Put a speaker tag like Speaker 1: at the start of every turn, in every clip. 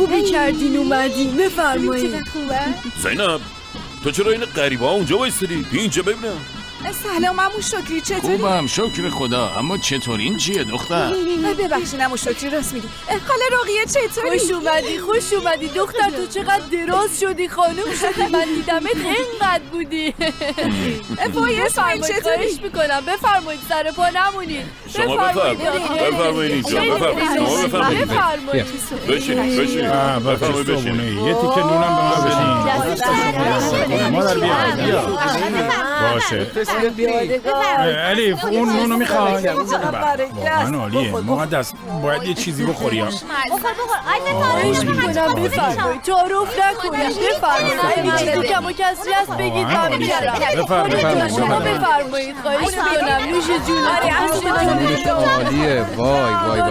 Speaker 1: خوبی کردین اومدین. بفرمایید.
Speaker 2: زینب تو چرا این غریبه ها اونجا وایسادی؟ اینجا ببینم.
Speaker 3: سلام عمو شکری، چطوری؟
Speaker 4: خوبم شکر خدا. اما چطور این چیه دختر؟
Speaker 3: ببخشید عمو شکری، راست میگی. خاله رقیه چطوری؟
Speaker 1: خوش اومدی دختر. تو چقدر دراز شدی، خانم شدی. من دیدمت اینقدر بودی.
Speaker 3: وای اسماعیل چطوری؟
Speaker 1: خواهش میکنم بفرمایید، سر پا نمونید.
Speaker 2: شما بفرمایید اینجا. بفرمایید. بشین. بفرمایید بشین.
Speaker 5: یه تیکه نونم به ما بدین. مادر بیا. باشه الیف اون نونو میخوای؟ واقعا عالیه. مقدس باید یه چیزی بخوری.
Speaker 1: خواهش میکنم بفرمایید، تعارف نکنید. بفرمایید چیزی کم و کسری هست بگید من میارم. شما بفرمایید. خواهش میکنم. نوش جون.
Speaker 6: عالیه. وای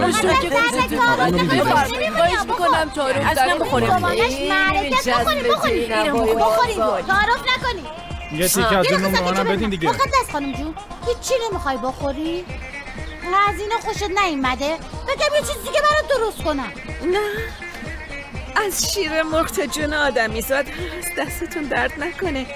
Speaker 1: بفرمایید. خواهش میکنم تعارف نکنید.
Speaker 7: تعارف نکنید.
Speaker 5: یه تیکه از نون به منم بدین دیگه.
Speaker 7: مقدس خانم جون هیچی نمیخوای بخوری؟ از اینا خوشت نیومده؟ بگم یه چیز دیگه برات درست کنم.
Speaker 3: نه از شیر مرغ جون آدمی زاد هست. دستتون درد نکنه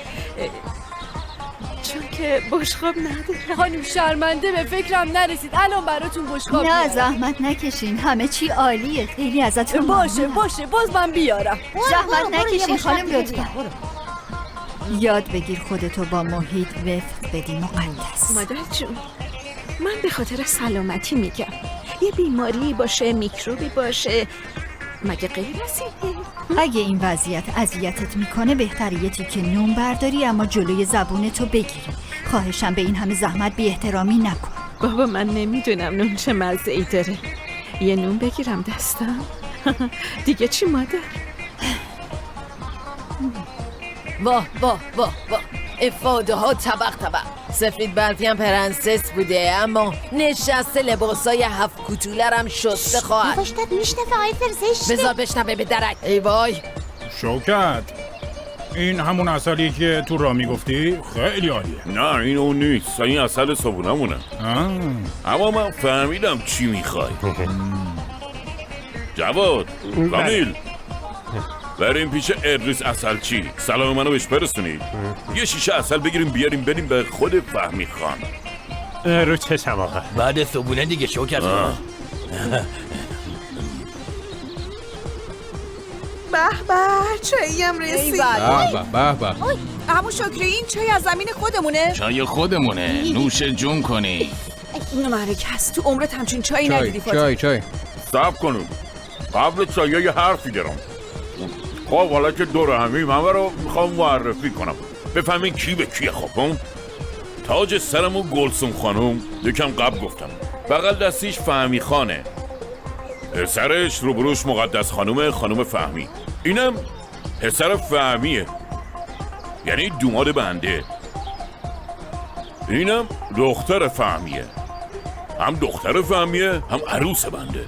Speaker 3: چون که بشقاب نداره.
Speaker 1: خانم شرمنده به فکرم نرسید. الان براتون بشقاب
Speaker 8: نه زحمت نکشین، همه چی عالیه. خیلی ازتون
Speaker 1: باشه باز من بیارم.
Speaker 8: زحمت نکشین خانم لطفا. یاد بگیر خودتو با محیط وفق بدی مقدس.
Speaker 3: مادر جون من به خاطر سلامتی میگم. یه بیماری باشه، میکروبی باشه، مگه غیر از اینه؟
Speaker 8: اگه این وضعیت اذیتت میکنه بهتره یه تیکه نون برداری اما جلوی زبونتو بگیری. خواهشم به این همه زحمت بی احترامی نکن.
Speaker 3: بابا من نمیدونم نون چه مزه ای داره. یه نون بگیرم دستم؟ دیگه چی مادر؟
Speaker 9: واه افاده ها طبق. سفید بلطی هم پرنسس بوده اما نشسته لباسای 7 کوتولرم شسته خواهد.
Speaker 7: پشتت میشنفه آی فرزشته.
Speaker 9: بذار بشنبه به درک. ای وای
Speaker 5: شوکت این همون عسلی که تو را میگفتی؟ خیلی عالیه.
Speaker 2: نه این اون نیست. این عسل صبونمونه. اما من فهمیدم چی میخوای. جواد کامیل بریم پیش ادریس عسلچی. سلام منو بهش برسونید. یه شیشه عسل بگیریم بیاریم بریم به خود فهمی خان.
Speaker 10: رو چشم آقا.
Speaker 11: بعد صبونه دیگه شوکت.
Speaker 3: به چایی هم رسید.
Speaker 6: به
Speaker 3: عمو شکری این چای از زمین خودمونه؟
Speaker 4: چای خودمونه. نوش جون کنی.
Speaker 3: مرک هست تو عمرت همچین چایی ندیدی فاطمه.
Speaker 6: چای
Speaker 2: صبر کنون قبل چایی یه حرفی دارم. خب حالا که دور همی من رو میخوام معرفی کنم بفهمین کی به کیه. خب تاج سرمون گلسوم خانم یکم قبل گفتم. بغل دستیش فهمی خانه. پسرش روبروش مقدس خانم فهمی. اینم پسر فهمیه یعنی دوماد بنده. اینم دختر فهمیه هم دختر فهمیه هم عروس بنده.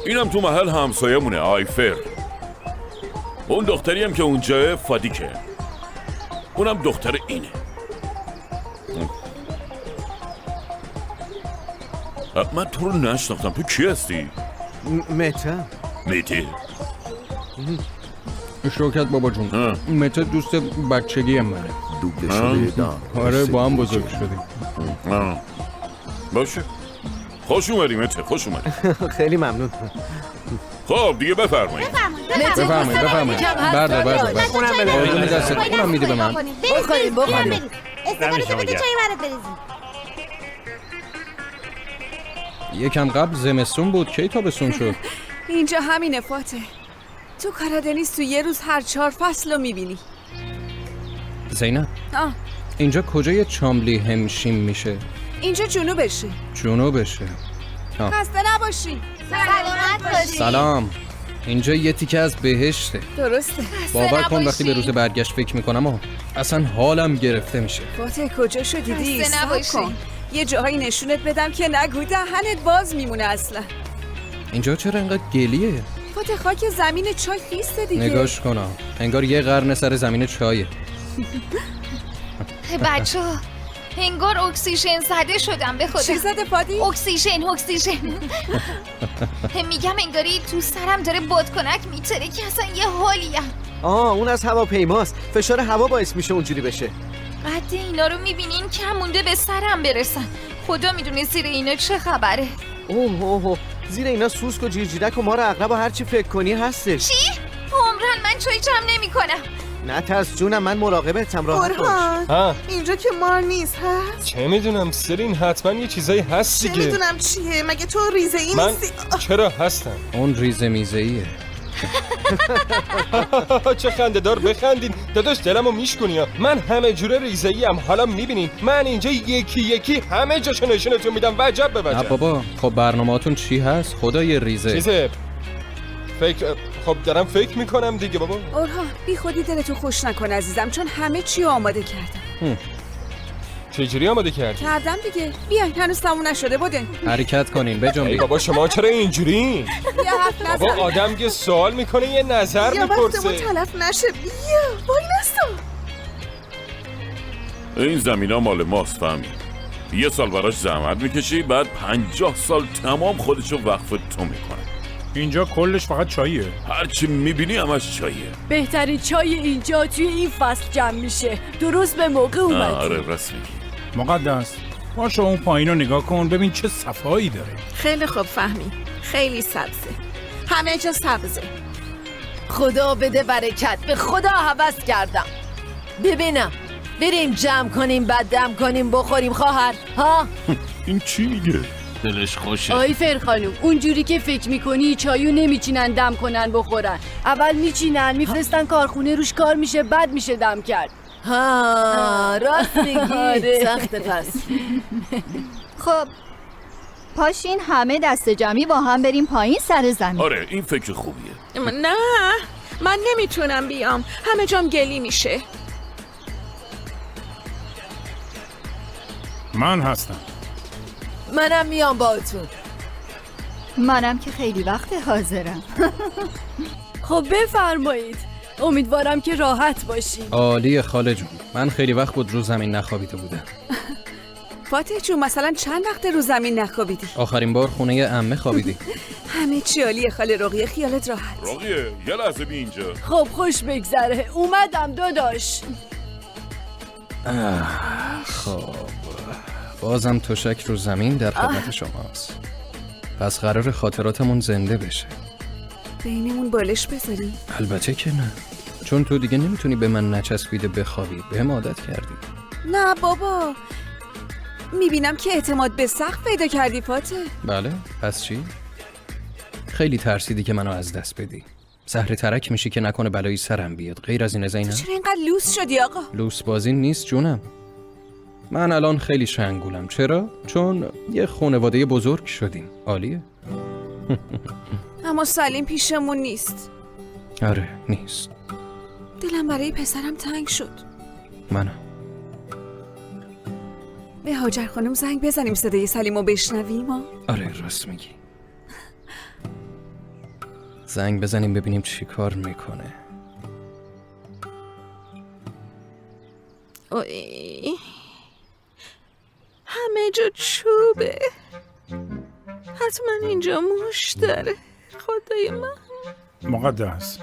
Speaker 2: اینم تو محل همسایه مونه آیفر. اون دختری هم که اونجا فادیکه اونم دختر اینه. من تو رو نشناختم. تو کی هستی؟ مته
Speaker 6: شوکت بابا جون. مته دوست بچگی منه.
Speaker 2: دوبله شده.
Speaker 6: آره با هم بزرگ شدیم.
Speaker 2: باشه خوش اومدی مته. خوش اومدی.
Speaker 10: خیلی ممنون.
Speaker 2: خب دیگه بفرمایید.
Speaker 6: بفرمایید. بردار. اونم دستت. اونم میده به من.
Speaker 7: بخوریم. استفاده بده چایی برات بریزیم.
Speaker 6: یکم قبل زمستون بود. کی تابستون شد؟
Speaker 3: اینجا همینه فاته. تو کارادنیس تو یه روز هر 4 فصل رو میبینی.
Speaker 6: زینب اینجا کجای چاملی همشیم میشه؟
Speaker 3: اینجا جنوبشه.
Speaker 7: خسته نباشی. سلامت باشی.
Speaker 6: سلام. اینجا یه تیکه از بهشته.
Speaker 3: درسته.
Speaker 6: باور کن وقتی به روز برگشت فکر میکنم اصلا حالم گرفته میشه.
Speaker 3: فاته کجا شدی؟
Speaker 7: خسته نباشی.
Speaker 3: یه جاهایی نشونت بدم که نگو دهنت باز میمونه اصلا.
Speaker 6: اینجا چرا انقدر گلیه؟
Speaker 3: فاته خاک زمین چای خیسته دیگه.
Speaker 6: نگاش کنم انگار یه قرن سر زمین چایه.
Speaker 7: بچه‌ها
Speaker 11: انگار اکسیژن زده شدم به خدا.
Speaker 3: چی زده فادی؟
Speaker 11: اکسیژن میگم انگاری تو سرم داره بادکنک میتره که اصلا یه حالیم.
Speaker 10: اون از هواپیماست. فشار هوا باعث میشه اونجوری بشه.
Speaker 11: قد اینا رو میبینین کم مونده به سرم برسن. خدا میدونه زیر اینا چه خبره.
Speaker 10: اوه زیر اینا سوسک و جیرجیرک و مار عقرب و هر چی فکر کنی هستش.
Speaker 11: چی؟ عمرن من چای جمع نمی‌کنم.
Speaker 10: نه ترس جونم، من مراقبتم، راحت باش.
Speaker 3: اینجا که مار نیست هست؟
Speaker 12: چه میدونم سرین، حتما یه چیزایی هست دیگه.
Speaker 3: چه میدونم چیه؟ مگه تو ریزه ای نیستی؟
Speaker 12: چرا هستم؟
Speaker 6: اون ریزه میزه ایه.
Speaker 12: چه خنده دار، بخندین داداش، دلمو میشکنی. من همه جوره ریزه ای ام. حالا میبینین من اینجا یکی همه جاشو نشونتون میدم، وجب به وجب.
Speaker 6: نه بابا، خب برنامه‌تون چی هست؟ خدا یه ریزه
Speaker 12: چیزه خب دارم فکر میکنم دیگه بابا.
Speaker 3: اورهان بی خودی دلتو خوش نکن عزیزم، چون همه چی آماده کردم.
Speaker 12: چجوری آماده کردم
Speaker 3: دیگه. بیاین، هنوز تموم نشده بودین.
Speaker 6: حرکت کنین بجنبید.
Speaker 12: بابا شما چرا اینجورین؟
Speaker 3: یه حرف نزن.
Speaker 12: بابا آدم یه سوال میکنه یه نظر میپرسه.
Speaker 3: یا وقتمون تلف نشه. بیا وای نستم.
Speaker 2: این زمینا مال ماست، فهمی؟ یه سال براش زحمت میکشی، بعد 50 سال تمام خودشو وقف تو میکنه.
Speaker 5: اینجا کلش فقط چاییه.
Speaker 2: هرچی میبینی همش چاییه.
Speaker 1: بهترین چای اینجا توی این فصل جمع میشه. درست به موقع اومدی.
Speaker 2: آره راست میگی.
Speaker 5: مقدس باشه، اون پایین رو نگاه کن ببین چه صفایی داره.
Speaker 3: خیلی خوب فهمی، خیلی سبزه، همه جا سبزه.
Speaker 9: خدا بده برکت، به خدا هوس کردم. ببینم بریم جمع کنیم، بعد دم کنیم بخوریم خواهر ها.
Speaker 2: این چی میگه؟
Speaker 4: دلش خوشه.
Speaker 1: آی فر خانم، اونجوری که فکر میکنی چایو نمیچینن دم کنن بخورن. اول میچینن میفرستن کارخونه، روش کار میشه، بعد میشه دم کرد.
Speaker 9: راست میگی. سخت پس.
Speaker 8: خب پاشین همه دست جمعی با هم بریم پایین سر زمین.
Speaker 2: آره این فکر خوبیه.
Speaker 3: نه من نمیتونم بیام، همه جام گلی میشه.
Speaker 5: من هستم.
Speaker 9: منم میام باهاتون.
Speaker 8: منم که خیلی وقت حاضرم.
Speaker 1: خب بفرمایید. امیدوارم که راحت باشین.
Speaker 6: عالیه خاله جون. من خیلی وقت بود رو زمین نخوابیده بودم.
Speaker 3: فاتح جون مثلا چند وقت رو زمین نخوابیدی؟
Speaker 6: آخرین بار خونه عمه خوابیدی.
Speaker 3: همه چی عالیه خاله رقیه، خیالت راحت.
Speaker 2: رقیه یه لحظه بی اینجا.
Speaker 1: خب خوش بگذره. اومدم داداش.
Speaker 6: خب بازم تشک رو زمین در خدمت شماست. پس قرار خاطراتمون زنده بشه.
Speaker 3: بینمون بالش بذاری؟
Speaker 6: البته که نه، چون تو دیگه نمیتونی به من نچسبیده بخوابی. بهم عادت کردی.
Speaker 3: نه بابا، میبینم که اعتماد به سقف پیدا کردی فاتح.
Speaker 6: بله، پس چی؟ خیلی ترسیدی که منو از دست بدی. زهر ترک میشی که نکنه بلایی سرم بیاد. غیر از اینه زینب؟
Speaker 3: چرا اینقدر لوس شدی آقا؟
Speaker 6: لوس بازی نیست جونم. من الان خیلی شنگولم. چرا؟ چون یه خانواده بزرگ شدیم. عالیه.
Speaker 3: اما سلیم پیشمون نیست.
Speaker 6: آره نیست.
Speaker 3: دلم برای پسرم تنگ شد.
Speaker 6: منم.
Speaker 3: به هاجر خانم زنگ بزنیم صدای سلیمو بشنویم ها؟
Speaker 6: آره راست میگی. زنگ بزنیم ببینیم چی کار میکنه.
Speaker 3: همه جا چوبه، حتما اینجا موش داره. خدای من.
Speaker 5: مقدس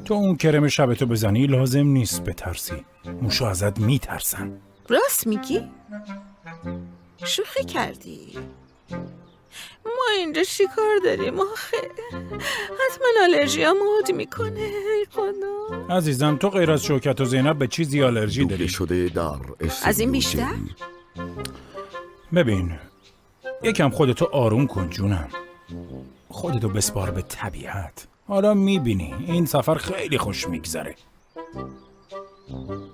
Speaker 5: تو اون کرم شبتو بزنی لازم نیست بترسی. موشا ازت میترسن.
Speaker 3: راست میگی؟ شوخی کردی؟ ما اینجا چی کار داریم آخه؟ حتما آلرژی هم عود میکنه. ای خدا.
Speaker 5: عزیزم تو غیر از شوکت و زینب به چیزی آلرژی داری؟
Speaker 13: شده در
Speaker 3: از این بیشتر؟
Speaker 5: ببین یکم خودتو آروم کن جونم. خودتو بسپار به طبیعت. حالا میبینی این سفر خیلی خوش میگذره.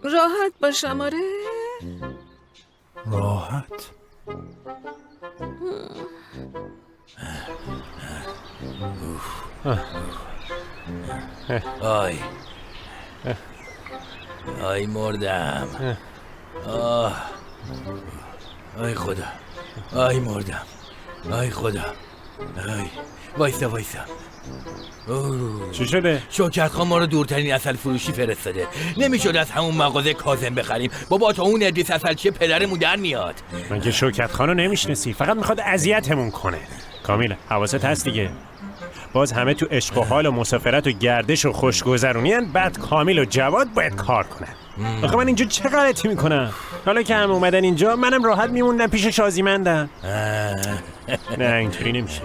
Speaker 3: راحت باشم آره؟
Speaker 5: راحت؟
Speaker 14: آی مردم. آی خدا. آی مردم. آی خدا. وایسا
Speaker 5: چی شده؟
Speaker 14: شوکت خان ما رو دورترین عسل فروشی فرستاده. نمیشد از همون مغازه کاظم بخریم. بابا تا اون ادریس عسلچی پدرمون در میاد.
Speaker 5: من که شوکت خانو نمیشناسی، فقط میخواد اذیتمون کنه. کامیل حواست هست دیگه. باز همه تو عشق و حال و مسافرت و گردش و خوشگذرونیان، بعد کامیل و جواد باید کار کنن. آخه من اینجا چه غلطی میکنم؟ حالا که هم اومدن اینجا منم راحت میموندم پیش شازیمندم. نه اینطوری نمیشه.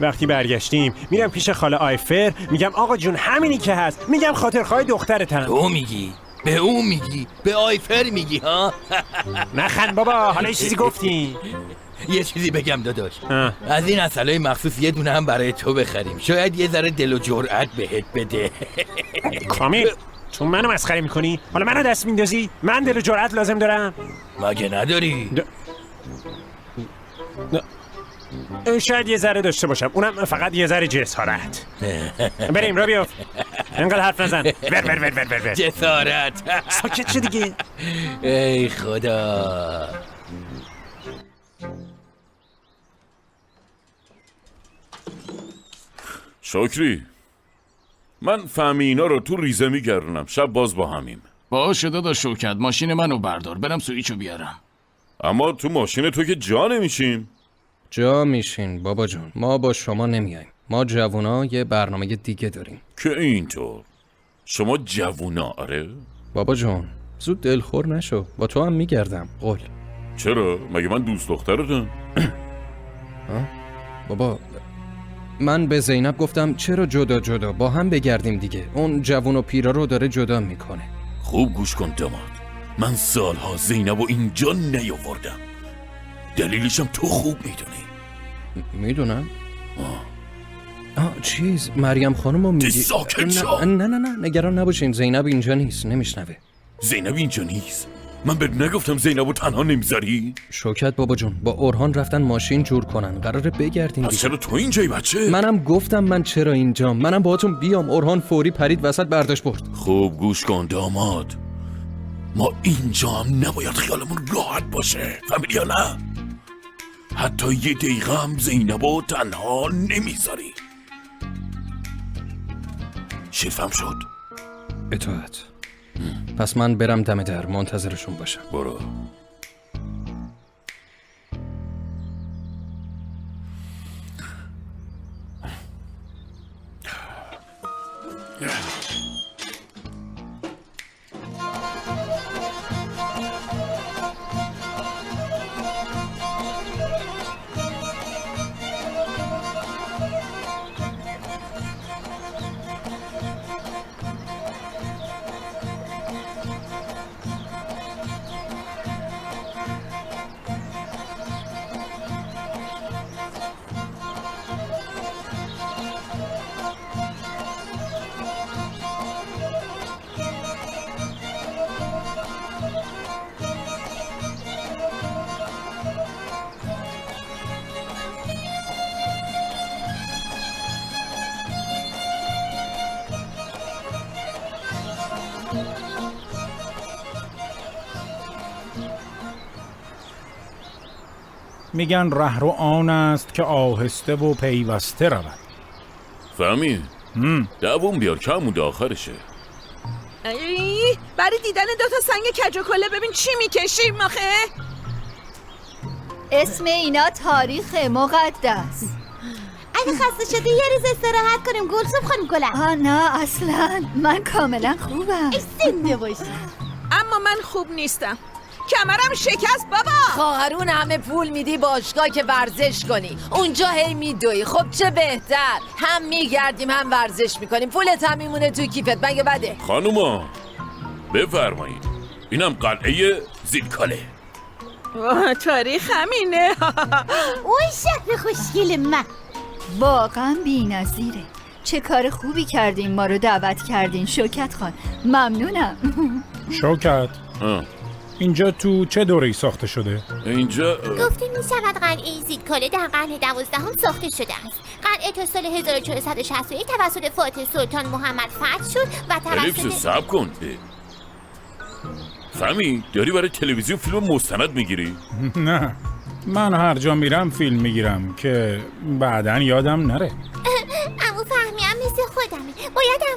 Speaker 5: وقتی برگشتیم میرم پیش خاله آیفر، میگم آقا جون همینی که هست، میگم خاطرخواه دخترتم.
Speaker 14: تو میگی؟ به اون میگی؟ به آیفر میگی ها؟
Speaker 5: نخند بابا، حالا یه چیزی گفتی.
Speaker 14: یه چیزی بگم داداش، از این عسلای مخصوص یه دونه هم برای تو بخریم، شاید یه ذره دل و جرأت بهت بده.
Speaker 5: کامیل تو منو مسخره میکنی؟ حالا منو دست میندازی؟ من دل و جرأت لازم دارم؟
Speaker 14: مگه نداری؟
Speaker 5: شاید یه ذره داشته باشم، اونم فقط یه ذره جسارت. بریم را بیافت، انقدر حرف نزن. بر
Speaker 14: جسارت.
Speaker 5: ساکت شو دیگه.
Speaker 14: ای خدا.
Speaker 2: شکری، من فهمی اینا رو تو ریزه میگردونم، شب باز با همیم.
Speaker 4: باشه داداش شوکت، ماشین منو بردار برم سویچو بیارم.
Speaker 2: اما تو ماشین تو که جا نمیشیم.
Speaker 6: جا میشین بابا جون، ما با شما نمیایم. ما جوونا یه برنامه دیگه داریم.
Speaker 2: که اینطور؟ شما جوونا؟ آره
Speaker 6: بابا جون زود دلخور نشو، با تو هم میگردم. قول.
Speaker 2: چرا؟ مگه من دوست دخترتم؟
Speaker 6: بابا من به زینب گفتم چرا جدا با هم بگردیم دیگه. اون جوون و پیرا رو داره جدا میکنه.
Speaker 2: خوب گوش کن داماد، من سالها زینب و اینجا نیاوردم. دلیلشم تو خوب میدونی.
Speaker 6: میدونم؟ چیز مریم خانم رو میگی؟
Speaker 2: ساکت شو.
Speaker 6: نه نگران نباشین، زینب اینجا نیست، نمیشنوه.
Speaker 2: زینب اینجا نیست؟ من بهت نگفتم زینبو تنها نمیذاری؟
Speaker 6: شوکت بابا جون با اورهان رفتن ماشین جور کنن، قراره بگردیم دیگه.
Speaker 2: چرا تو اینجایی بچه؟
Speaker 6: منم گفتم من چرا اینجام، منم باهاتون بیام. اورهان فوری پرید وسط برداشت برد.
Speaker 2: خوب گوش کن داماد، ما اینجا هم نباید خیالمون راحت باشه، فهمیدی یا نه؟ حتی یه دقیقه هم زینبو تنها نمیذاری. شیفم شد؟
Speaker 6: اطاعت. پس من برم دم در منتظرشون باشم.
Speaker 2: برو.
Speaker 5: میگن رهرو آن است که آهسته و پیوسته رود.
Speaker 2: فهمی؟ دووم بیار که همون آخرشه.
Speaker 3: برای دیدن دوتا سنگ کج و کله ببین چی میکشیم آخه.
Speaker 8: اسم اینا تاریخ مقدس.
Speaker 7: اگه خسته شدی یه روز استراحت کنیم گلسوم خانم گلم.
Speaker 8: نه اصلا من کاملا خوبم.
Speaker 7: زنده باشی.
Speaker 3: اما من خوب نیستم، کمرم شکست بابا.
Speaker 9: خواهرون همه پول میدی باشگاه که ورزش کنی، اونجا هی میدوی. خب چه بهتر، هم میگردیم هم ورزش میکنیم، پولت هم میمونه توی کیفت، مگه بده؟
Speaker 2: خانوما بفرمایید، اینم قلعه زیرکاله.
Speaker 3: تاریخ همینه.
Speaker 7: اون شهر خوشگل من
Speaker 8: واقعا بی‌نظیره. چه کار خوبی کردین ما رو دعوت کردین شوکت خان، ممنونم.
Speaker 5: شوکت اینجا تو چه دوره‌ای ساخته شده؟
Speaker 2: اینجا
Speaker 7: گفتیم میشود قلعه زیرکاله در قرن 12 ساخته شده است. قلعه تا سال 1461 توسط فاتح سلطان محمد فتح شد و
Speaker 2: الیپس صبر کن. فهمی داری برای تلویزیون فیلم مستند میگیری؟
Speaker 5: نه من هر جا میرم فیلم میگیرم که بعدن یادم نره.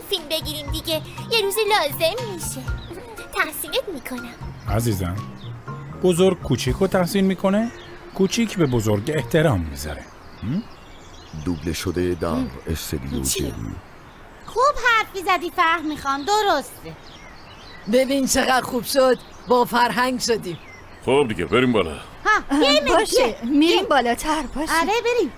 Speaker 7: فیلم بگیریم دیگه. یه روزی لازم میشه. تحسینت میکنم.
Speaker 5: عزیزم، بزرگ کوچیک رو تحسین میکنه، کوچیک به بزرگ احترام میذاره.
Speaker 13: دوبله شده در استودیو جن.
Speaker 15: خوب حرفی زدی فهمی خان، درسته.
Speaker 9: ببین چقدر خوب شد، با فرهنگ شدیم.
Speaker 2: خب دیگه بریم بالا.
Speaker 8: باشه میریم بالاتر. باشه
Speaker 15: آره بریم.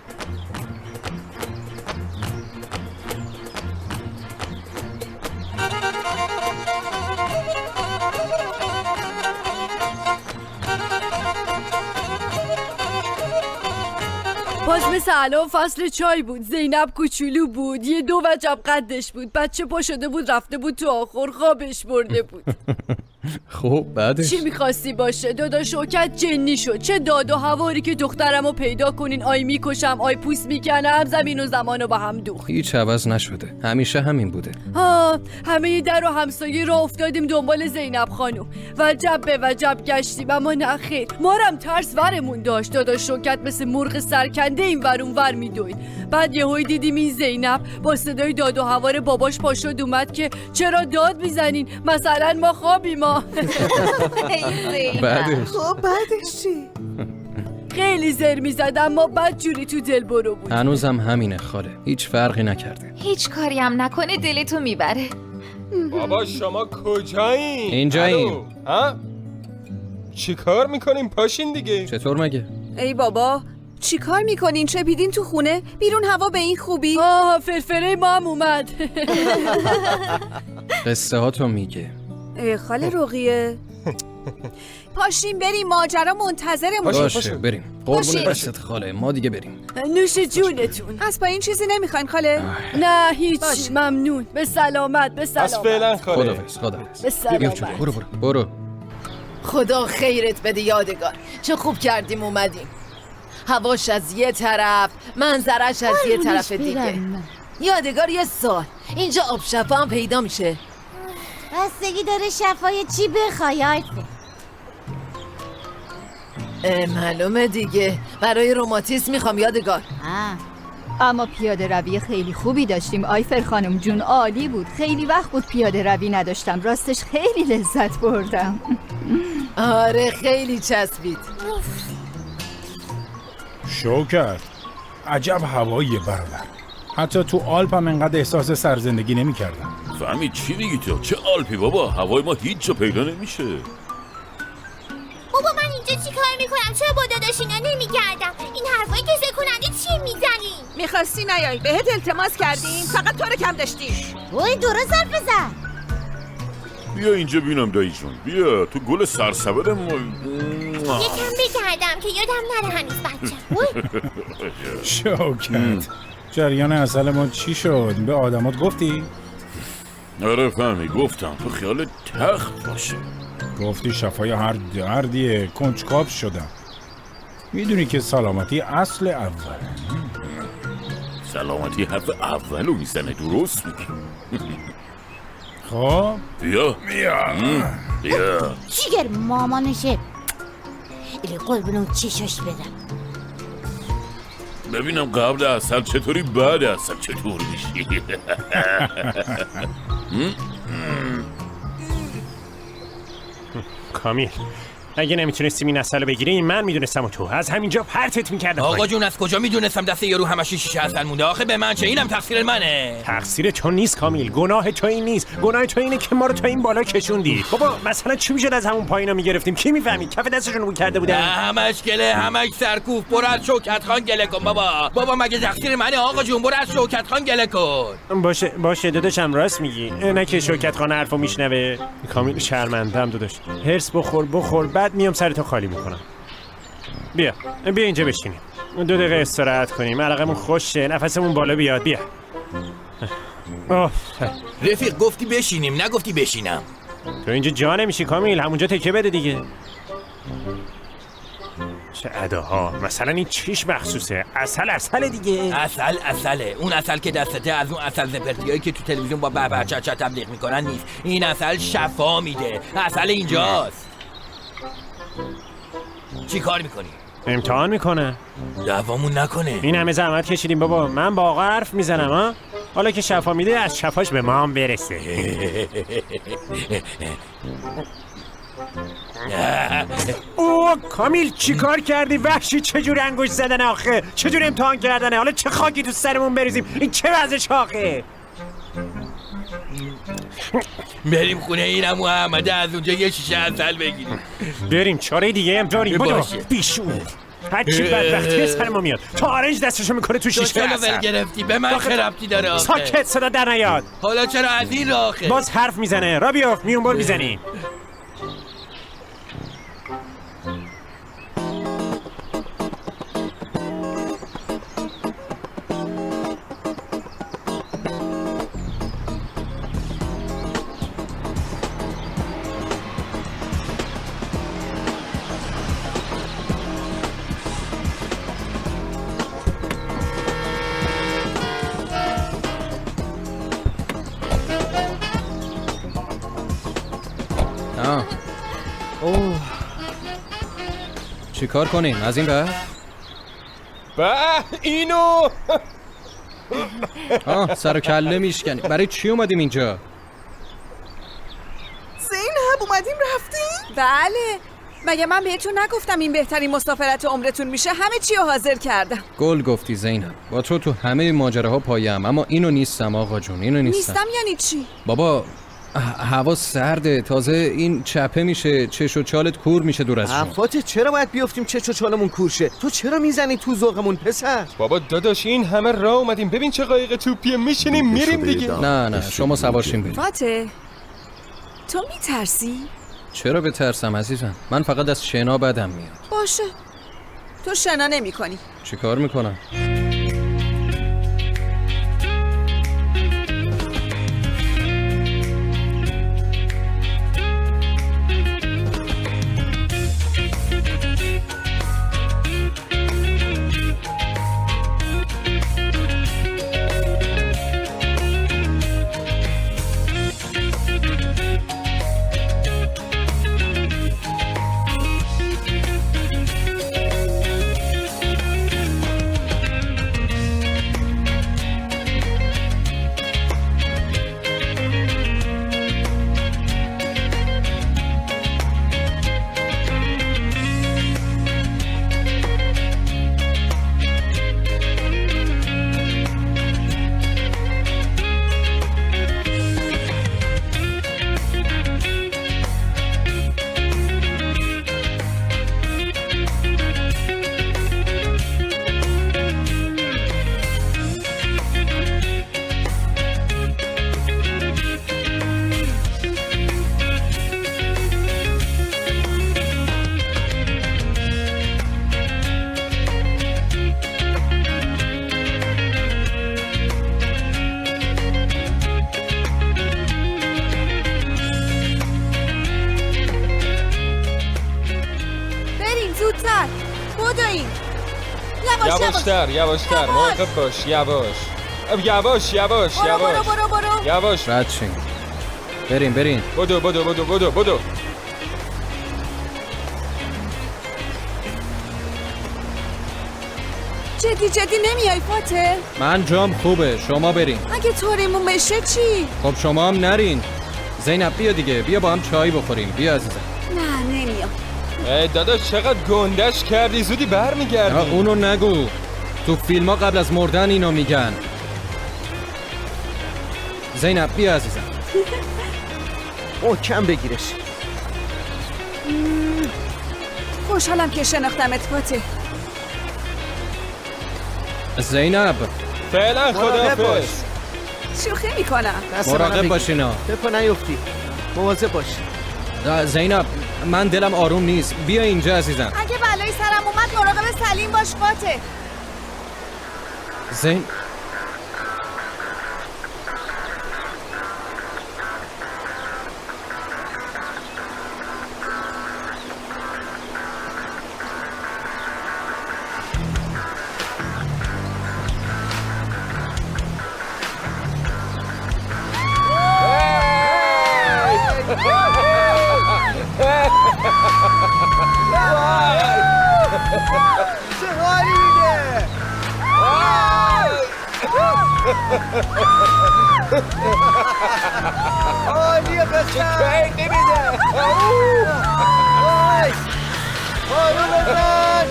Speaker 1: باز مثل الان فصل چای بود. زینب کوچولو بود، یه 2 وجب قدش بود، بچه پا شده بود رفته بود تو آخر، خوابش برده بود.
Speaker 6: خب بعدش
Speaker 1: چی میخواستی باشه؟ دادا شوکت جنی شد. چه داد و هواری که دخترمو پیدا کنین، آی میکشم آی پوست میکنم، زمین و زمانو با هم دوخت.
Speaker 6: هیچ عوض نشده، همیشه همین بوده.
Speaker 1: همه در و همسایه را افتادیم دنبال زینب خانم، وجب به وجب گشتیم اما نه خیر. مارم ترس ورمون داشت. دادا شوکت مثل مرغ سرکنده این ور اون ور میدوید. بعد یهویی دیدیم این زینب با صدای داد و هوار باباش پاشد اومد که چرا داد میزنین، مثلا ما خوابیم ما.
Speaker 6: بعدش
Speaker 8: خب بعدش چی؟
Speaker 1: خیلی زر میزد اما بد جوری تو دل برو بود.
Speaker 6: هنوزم همینه خاله، هیچ فرقی نکرده.
Speaker 11: هیچ کاری هم نکنه دلتو میبره.
Speaker 12: بابا شما کجایین؟
Speaker 6: اینجاییم.
Speaker 12: ها؟ چی کار میکنیم؟ پاشین دیگه.
Speaker 6: چطور مگه؟
Speaker 3: ای بابا چی کار میکنین؟ چه بیدین تو خونه؟ بیرون هوا به این خوبی؟
Speaker 1: فرفره ما هم اومد.
Speaker 6: قصه ها تو میگه.
Speaker 3: خاله رقیه پاشیم بریم، ماجرا منتظرمون.
Speaker 6: باشه بریم. قربون دستت خاله، ما دیگه بریم.
Speaker 1: نوش جونتون.
Speaker 3: از پایین چیزی نمیخواین خاله؟
Speaker 1: نه هیچ، ممنون. به سلامت. به سلامت.
Speaker 12: از فعلا خاله.
Speaker 6: خداحافظ.
Speaker 1: به سلامت.
Speaker 6: برو.
Speaker 9: خدا خیرت بده یادگار، چه خوب کردیم اومدیم. هواش از یه طرف، منظرش از یه طرف دیگه. یادگار یه سال اینجا آب شفا هم پیدا میشه.
Speaker 15: بستگی داره شفای چی بخوای عارفه.
Speaker 9: معلومه دیگه، برای روماتیسم میخوام یادگار.
Speaker 8: اما پیاده روی خیلی خوبی داشتیم آیفر خانم جون، عالی بود. خیلی وقت بود پیاده روی نداشتم، راستش خیلی لذت بردم.
Speaker 9: آره خیلی چسبید.
Speaker 5: شوکت، عجب هواییه برادر. حتی تو آلپ هم انقدر احساس سرزندگی نمی کردم.
Speaker 2: فهمی چی میگی تو؟ چه آلپی بابا؟ هوای ما هیچ جا پیدا نمیشه.
Speaker 7: بابا من اینجا چی کار میکنم؟ چرا با داداش اینا نمیگردم؟ این حرفایی که ذکر کننده چی میزنی؟
Speaker 3: میخواستی نیایی، بهت التماس کردیم، فقط تو رو کم داشتیم.
Speaker 15: وای درست حرف بزن.
Speaker 2: بیا اینجا بینم دایی جون، بیا تو گل سرسبد ما.
Speaker 7: یکم بگردم که یادم نره هنوز بچم.
Speaker 5: شوکت، جریان اصل ما چی شد؟ به آدمات گفتی؟
Speaker 2: آره فهمی گفتم تو خیال تخت باشه.
Speaker 5: گفتی شفای هر دردیه، کنجکاو شدم. میدونی که سلامتی اصل اوله.
Speaker 2: سلامتی حرف اولو میزنه، درست میگی.
Speaker 5: خب
Speaker 2: بیا
Speaker 15: چیگر مامانشه. ایلی قربونم چشاش بدم.
Speaker 2: ببینم قبل عسل چطوری، بعد عسل چطور میشی.
Speaker 16: کامیل اگه نمیتونستیم این عسل رو بگیریم من میدونستم و تو از همینجا پرتت میکردم.
Speaker 14: آقا جون از کجا میدونستم دست یارو همش شیشه عسل مونده؟ آخه به من چه؟ اینم تقصیر منه.
Speaker 16: تقصیر تو نیست کامیل، گناه تو این نیست. گناه تو اینه که ما رو تا این بالا کشوندی. بابا مثلا چی میشد از همون پایینا میگرفتیم؟ کی میفهمید؟ کف دستشون رو کرده بودن.
Speaker 14: همش گله، همش سرکوف. برو از شوکت خان گله کن بابا مگه تقصیر منه آقا جون؟ برو از شوکت خان گله کن.
Speaker 16: باشه داداشم راست میگی. نه که شوکت خان حرفو میشنوه. کامیل شرمنده‌ام داداش. هرس بخور بعد میام سرتو خالی میکنم. بیا اینجا بشینیم 2 دقیقه استراحت کنیم، علاقمون خوشه، نفسمون بالا بیاد. بیا
Speaker 14: رفیق گفتی بشینیم نگفتی بشینم.
Speaker 16: تو اینجا جا نمیشی کامیل، همونجا تکه بده دیگه. چه اداها، مثلا این چیش مخصوصه؟ عسل دیگه.
Speaker 14: عسله، اون عسل که دستته از اون عسل زپرتیایی که تو تلویزیون با بابا چچا تبلیغ میکنن نیست. این عسل شفا میده، عسل اینجاست. چی کار میکنی؟
Speaker 16: امتحان میکنه.
Speaker 14: دعوامون نکنه.
Speaker 16: این همه زحمت کشیدیم بابا، من با آقا حرف میزنم ها. حالا که شفا میده از شفاش به ما هم برسه. اوه کامیل چی کار کردی؟ وحشی چجور انگوش زدن آخه؟ چجور امتحان کردنه؟ حالا چه خاکی تو سرمون بریزیم؟ این چه وضعش آخه؟
Speaker 14: بریم خونه اینم و احمده از اونجا یه شیشه عسل بگیریم.
Speaker 16: بریم چاره دیگه هم داریم. بدو بیشون هرچی بدبختی سر ما میاد تا آرنج دستشو میکنه تو شیشه
Speaker 14: تو چرا گرفتی؟ به من چه ربطی داره آخه؟
Speaker 16: ساکت صدا در نیاد.
Speaker 14: حالا چرا از این راه آخه؟
Speaker 16: باز حرف میزنه. را بیافت میون بر میزنیم.
Speaker 6: چی کار کنیم؟ از این به
Speaker 12: اینو
Speaker 6: سر و کله میشکنیم. برای چی اومدیم اینجا؟
Speaker 17: زینب اومدیم رفتیم؟ بله. مگه من بهتون نگفتم این بهترین مسافرت عمرتون میشه؟ همه چی رو حاضر کردم.
Speaker 6: گل گفتی زینب. با تو همه ماجراها پایم، اما اینو نیستم آقا جون. اینو نیستم.
Speaker 17: یعنی چی؟
Speaker 6: بابا هوا سرده، تازه این چپه میشه، چش و چالت کور میشه دور از جون.
Speaker 10: عفاته چرا باید بیافتیم چش و چالمون کور شه؟ تو چرا میزنی تو ذوقمون پسر؟
Speaker 12: بابا داداش این همه راه اومدیم، ببین چه قایق توپیه، میشینیم میریم دیگه.
Speaker 6: نه شما سوارشین برید.
Speaker 17: فاته تو میترسی؟
Speaker 6: چرا بترسم عزیزم؟ من فقط از شنا بدم میاد.
Speaker 17: باشه تو شنا نمی کنی.
Speaker 6: چی کار میکنم؟
Speaker 12: یواشتر مراقب باش. یواش
Speaker 6: رد شیم. بریم
Speaker 12: بدو
Speaker 17: جدی نمیای فاته؟
Speaker 6: من جام خوبه، شما برین.
Speaker 17: اگه طوریمون بشه چی؟
Speaker 6: خب شما هم نرین. زینب بیا دیگه، بیا با هم چای بخوریم. بیا عزیزم.
Speaker 17: نه نمیام.
Speaker 12: داداش چقدر گندش کردی، زودی برمیگردی.
Speaker 6: اونو نگو، تو فیلم ها قبل از مردن اینو میگن. زینب بیا عزیزم.
Speaker 10: کم بگیرش.
Speaker 17: خوشحالم که شناختمت فاته.
Speaker 6: زینب
Speaker 12: فعلا خداحافظ.
Speaker 17: شوخی میکنم.
Speaker 6: مراقب باشینا.
Speaker 10: تپا نیفتی. مواظب باش.
Speaker 6: زینب من دلم آروم نیست، بیا اینجا عزیزم.
Speaker 17: اگه بلایی سرم اومد مراقب سلیم باش فاته.
Speaker 6: زین
Speaker 10: چه حالی میده؟ عالیه بزن نمیده آرو بزن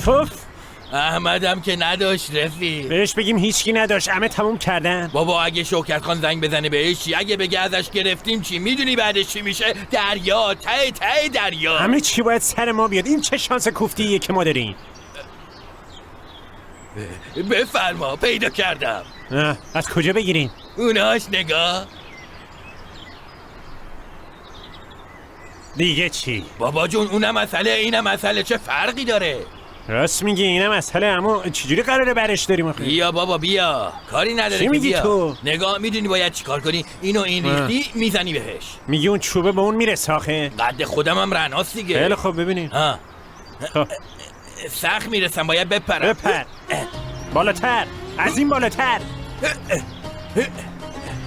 Speaker 16: اوف
Speaker 14: احمدم که نداشت رفیق.
Speaker 16: بهش بگیم هیچکی نداشت، همه تموم کردن.
Speaker 14: بابا اگه شوکت خان زنگ بزنه بهش چی؟ اگه بگه ازش گرفتیم چی؟ میدونی بعدش چی میشه؟ دریا، ته دریا.
Speaker 16: همه چی باید سر ما بیاد. این چه شانس کوفتیه که ما داریم.
Speaker 14: بفرما پیدا کردم.
Speaker 16: از کجا بگیریم؟
Speaker 14: اوناش نگاه.
Speaker 16: دیگه چی؟
Speaker 14: بابا جون اونم مسئله اینم مسئله، چه فرقی داره؟
Speaker 16: راست میگی اینم مسئله، اما چجوری قراره برش داریم آخه؟
Speaker 14: بیا بابا بیا، کاری نداره.
Speaker 16: چی میگی تو؟
Speaker 14: نگاه میدونی باید چیکار کنی؟ اینو این ریختی میزنی بهش.
Speaker 16: میگی اون چوبه به اون میرسه آخه؟
Speaker 14: قد خودم هم رناست دیگه.
Speaker 16: خیلی خوب ببینیم.
Speaker 14: سخت میرسم، باید بپرم.
Speaker 16: بپر بالاتر، از این بالاتر.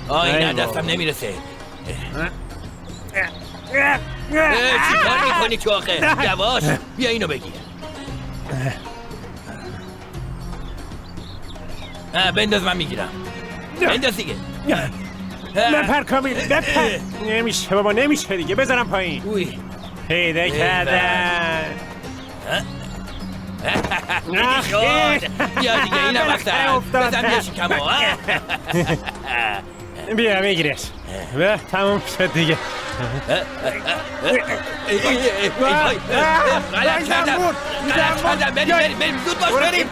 Speaker 14: نه دستم نمیرسه. چیکار میکنی تو آخه؟ یواش بیا اینو بگیر. بنداز من میگیرم. بنداز دیگه.
Speaker 16: بپر کامیل بپر. نمیشه بابا نمیشه دیگه، بذارم پایین. پیدا کردن.
Speaker 14: بیا دیگه اینم افتاد. بزن بیا شکمو.
Speaker 16: بیا بگیرش. تموم شد دیگه.
Speaker 14: غلط کردم بریم زود باش بریم.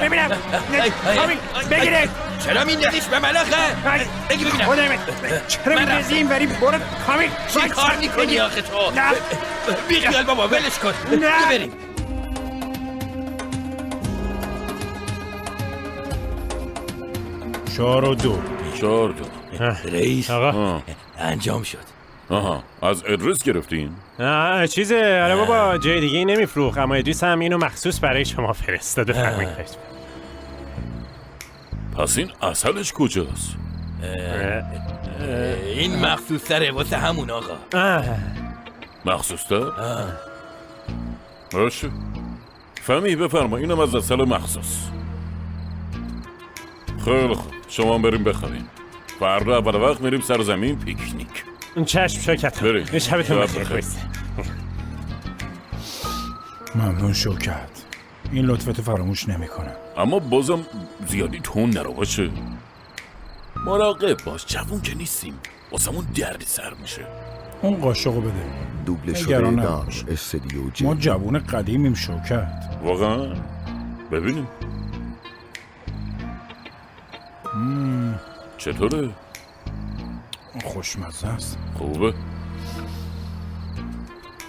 Speaker 16: ببینم بگیره.
Speaker 14: چرا میندازیش به ملاخه؟ بگی ببینم
Speaker 16: چرا میندازی این بری؟ برو کامیل.
Speaker 14: چی کار میکنی آخه تو؟ بیخیال بابا ولش کن. بریم.
Speaker 5: چهار و دو.
Speaker 14: رئیس انجام شد.
Speaker 2: آها از ادریس گرفتین؟
Speaker 16: چیزه آره بابا، جای دیگه نمیفروخ، اما ادریس هم اینو مخصوص برای شما فرستاده. فهمید؟
Speaker 2: پس این اصلش کجاست؟
Speaker 14: این مخصوص تره واسه همون آقا.
Speaker 2: مخصوص تر؟ باشه فهمی بفرما، اینم از اصل مخصوص. خیلی خوب شما بریم بخرین، فردا اول وقت میریم سر زمین پیکنیک.
Speaker 16: چشم شوکت.
Speaker 2: بریم.
Speaker 16: شبتون بخیر.
Speaker 5: ممنون شوکت، این لطفتو فراموش نمیکنم.
Speaker 2: اما بازم زیادی تون نرو باشه. مراقب باش، جوون که نیستیم، واسمون دردی سر میشه.
Speaker 5: اون قاشقو بده.
Speaker 13: دوبله شده دار استدیو جی.
Speaker 5: ما جوون قدیمیم شوکت.
Speaker 2: واقعا؟ ببینیم چطوره؟
Speaker 5: خوشمزه است.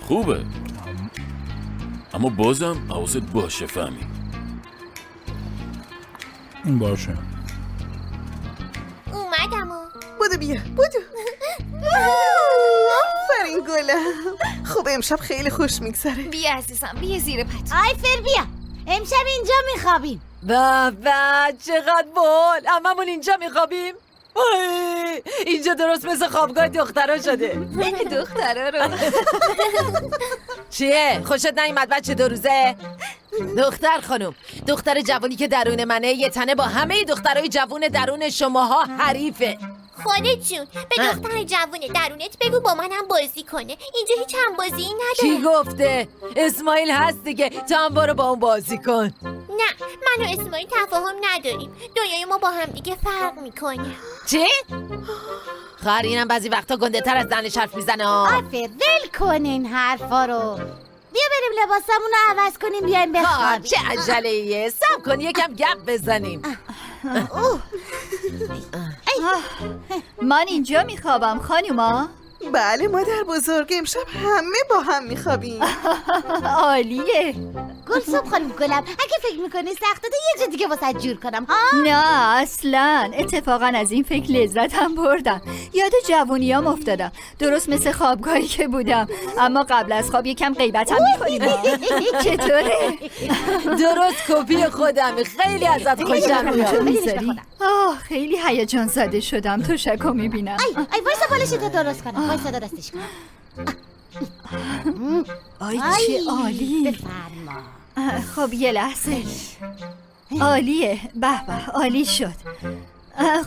Speaker 2: خوبه اما بازم حواست باشه فهمی.
Speaker 5: باشه
Speaker 7: اومدم
Speaker 17: بودو بیا بودو. آفرین گلم. خب امشب خیلی خوش میگذره.
Speaker 11: بیا عزیزم بیا زیر پت.
Speaker 15: آیفر بیا امشب اینجا میخوابیم.
Speaker 9: به چقدر بال. هممون اینجا میخوابیم. اینجا درست مثل خوابگاه دخترها شده.
Speaker 11: دخترها رو
Speaker 9: چیه؟ خوشت نیومد بچه 2 روزه؟ دختر خانم، دختر جوانی که درون منه یه تنه با همه دخترای جوون درون شماها حریفه.
Speaker 7: خودت جون به دختر جوون درونت بگو با منم بازی کنه. اینجا هیچ هم بازی نداره.
Speaker 9: کی گفته؟ اسماعیل هست دیگه، تو هم برو با اون بازی کن.
Speaker 7: نه من و اسماعیل تفاهم نداریم. دنیای ما با هم دیگه فرق میکنه.
Speaker 9: چی؟ خواهر اینم بعضی وقتا گنده تر از زنش حرف میزنه.
Speaker 15: آفر ول کن این حرفا رو. بیا بریم لباسمون رو عوض کنیم بیایم بخوابیم.
Speaker 9: چه عجله ایه؟ صبر کن یکم گپ بزنیم.
Speaker 8: من اینجا میخوابم خانوما.
Speaker 18: بله مادر بزرگ، امشب همه با هم میخوابیم.
Speaker 8: عالیه.
Speaker 15: گلسوم خانم گلم، اگه فکر میکنی سخته یه جا دیگه واسه جور کنم ها؟
Speaker 8: نه اصلا، اتفاقا از این فکر لذتم بردم. یاد جوونیام افتادم، درست مثل خوابگاهی که بودم، اما قبل از خواب یکم غیبتم میکنیم. چطوره؟
Speaker 9: درست کپی خودمه، خیلی ازت خوشم میاد.
Speaker 8: خیلی هیجان زده شدم، تشکو میبینم.
Speaker 15: ای وایسا بالشتو درست کنم، وایسا درستش کنم.
Speaker 8: آی چه عالی.
Speaker 15: بفرما.
Speaker 8: خب یه لحظه. عالیه، به به، عالی شد.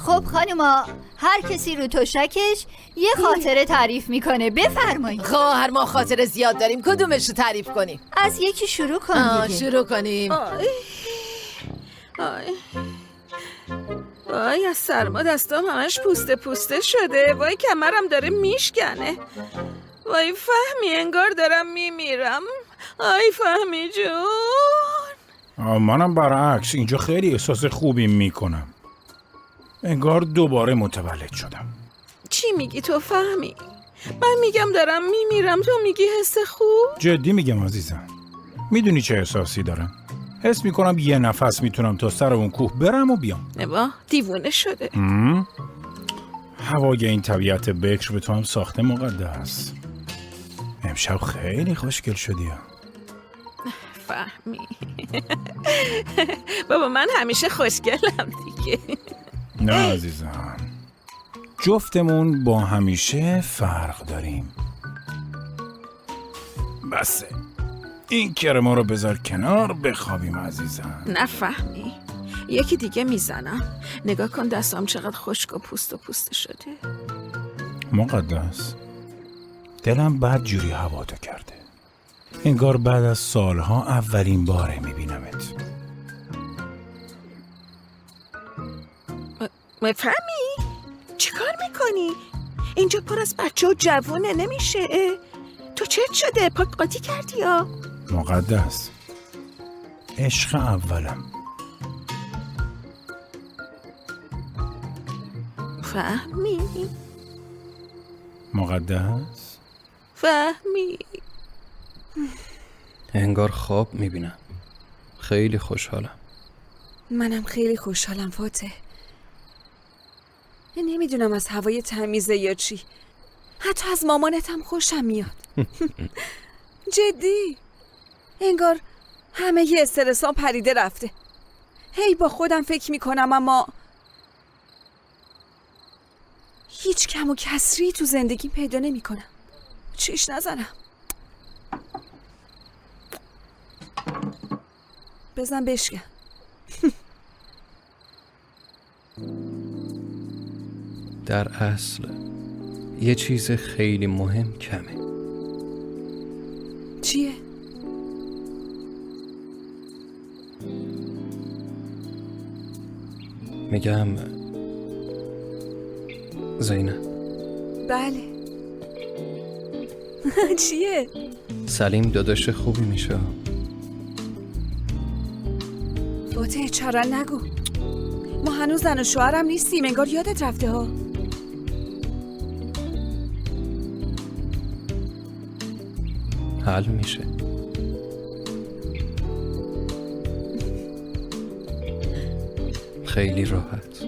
Speaker 8: خب خانوما، هر کسی رو تشکش یه خاطره تعریف میکنه، بفرمایید.
Speaker 9: خواهر ما خاطره زیاد داریم، کدومش رو تعریف کنیم؟
Speaker 8: از یکی شروع کن دیگه.
Speaker 9: شروع کنیم.
Speaker 17: وای از سرما دستام همش پوسته پوسته شده. وای کمرم داره میشکنه. وای فهمی انگار دارم میمیرم. آی فهمی جون.
Speaker 5: منم برعکس اینجا خیلی احساس خوبی میکنم. انگار دوباره متولد شدم.
Speaker 17: چی میگی تو فهمی؟ من میگم دارم میمیرم، تو میگی حس خوب؟
Speaker 5: جدی میگم عزیزم. میدونی چه احساسی دارم؟ حس میکنم یه نفس میتونم تا سر اون کوه برم و بیام.
Speaker 17: نبا دیوونه شده.
Speaker 5: هوای این طبیعت بکر به تو هم ساخته مقدس. امشب خیلی خوشگل شدی.
Speaker 17: فهمی. بابا من همیشه خوشگلم دیگه.
Speaker 5: نه عزیزم، جفتمون با همیشه فرق داریم. بسه، این کرما رو بذار کنار بخوابیم عزیزم.
Speaker 17: نفهمی، یکی دیگه میزنم. نگاه کن دستام چقدر خشک و پوسته شده.
Speaker 5: مقدس، دلم بد جوری هواتو کرده. انگار بعد از سالها اولین باره میبینمت.
Speaker 17: مفهمی؟ چی کار میکنی؟ اینجا پر از بچه و جوونه نمیشه. تو چت شده؟ پاک قاطی کردی یا؟
Speaker 5: مقدس، عشق اولم.
Speaker 17: فهمی؟
Speaker 5: مقدس؟
Speaker 17: فهمی؟
Speaker 6: انگار خواب میبینم. خیلی خوشحالم.
Speaker 17: منم خیلی خوشحالم فاتح. نمیدونم از هوای تمیزه یا چی. حتی از مامانتم خوشم میاد. جدی انگار همه ی استرسام پریده رفته. هی با خودم فکر میکنم اما هیچ کم و کسری تو زندگیم پیدا نمیکنم. چیش نزنم. بزن بشکن.
Speaker 6: در اصل یه چیز خیلی مهم کمه.
Speaker 17: چیه؟
Speaker 6: میگم زینب.
Speaker 17: بله. چیه؟
Speaker 6: سلیم داداش خوبی میشه.
Speaker 17: فاتح چرا نگو. ما هنوز زن و شوهرم نیستیم. انگار یادت رفته ها.
Speaker 6: حل میشه. خیلی راحت.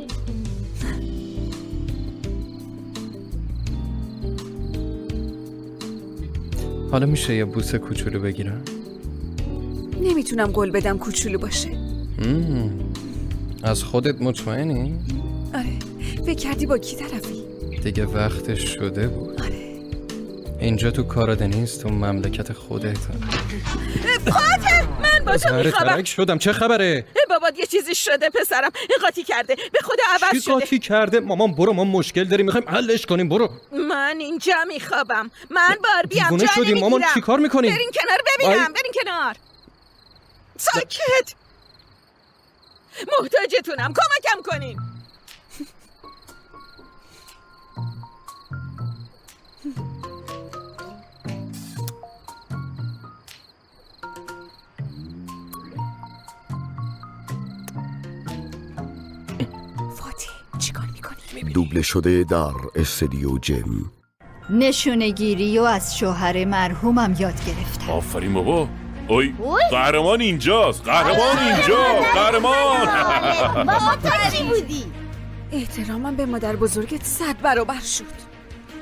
Speaker 6: حالا میشه یه بوسه کوچولو بگیرم؟
Speaker 17: نمیتونم قول بدم کوچولو باشه.
Speaker 6: از خودت مطمئنی؟
Speaker 17: آره. فکر کردی با کی طرفی؟
Speaker 6: دیگه وقتش شده بود.
Speaker 17: آره.
Speaker 6: اینجا تو کارادنیست، تو مملکت خودت.
Speaker 17: فاتح من با تو میخوابم.
Speaker 6: ترک شدم. چه خبره؟
Speaker 17: بابات یه چیزی شده پسرم. این قاطی کرده. به خدا عوض شده.
Speaker 6: چی قاطی کرده؟ مامان برو، ما مشکل داریم میخوایم حلش کنیم. برو.
Speaker 17: من اینجا میخوابم. من باربیم.
Speaker 6: دیوونه شدیم مامان. چی کار میکنی؟
Speaker 17: برین کنار ببینم. برین کنار. ساکت. محتاجتونم. کمکم کنین.
Speaker 13: دوبله شده در استودیو جم.
Speaker 8: نشونگیری و از شوهر مرحومم یاد گرفتم.
Speaker 2: آفرین بابا. اوی قهرمان اینجاست. قهرمان اینجا. قهرمان.
Speaker 15: بابا تو چی بودی؟
Speaker 17: احترامم به مادر بزرگت 100 برابر شد.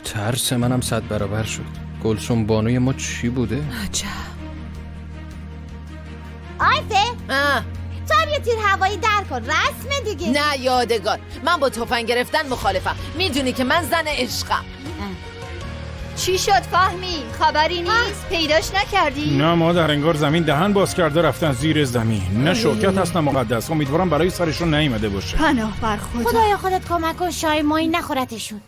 Speaker 6: ترس منم 100 برابر شد. گلسون بانوی ما چی بوده؟
Speaker 17: عجب.
Speaker 15: آیفه تو هم یه تیر هوایی در کن، رسم دیگه.
Speaker 9: نه یادگار، من با تفنگ گرفتن مخالفم. میدونی که من زن عشقم.
Speaker 8: چی شد فهمی؟ خبری نیست؟ پیداش نکردی؟
Speaker 5: نه مادر، انگار زمین دهن باز کرده رفتن زیر زمین. نه شوکت هست نه مقدس. امیدوارم برای سرشون نیومده باشه.
Speaker 8: پناه بر خدا.
Speaker 15: خدایا خودت کمک کن شای ماهی نخورتشون.